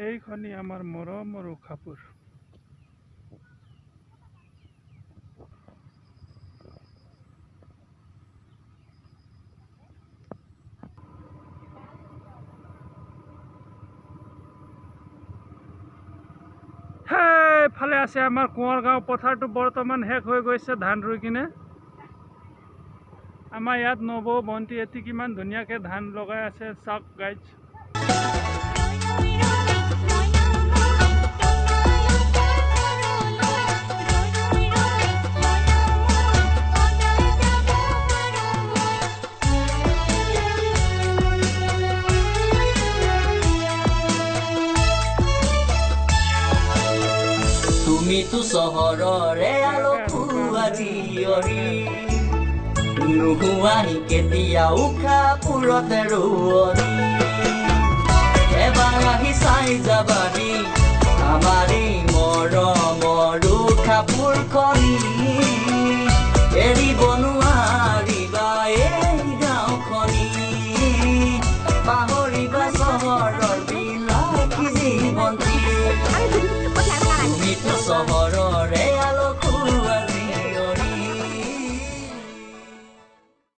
এইখনি আমাৰ মৰমৰ উশাপুৰ। ফালে আছে আমাৰ কোঁৱৰগাঁও পথাৰটো বৰ্তমান শেষ হৈ গৈছে ধান ৰুই কিনে। আমাৰ ইয়াত নবৌ বন্তি এটি কিমান ধুনীয়াকৈ ধান লগাই আছে চাওক গাইজ। তুমিতো চহৰৰে আলসুৱা জীয়ৰী, নোহোৱাহি কেতিয়া উশাপুৰতে ৰোৱনী। এবাৰ আহি চাই যাবাহি আমাৰ এই মৰমৰ উশাপুৰখনি, এৰিব নোৱাৰিবা এই গাঁওখনি।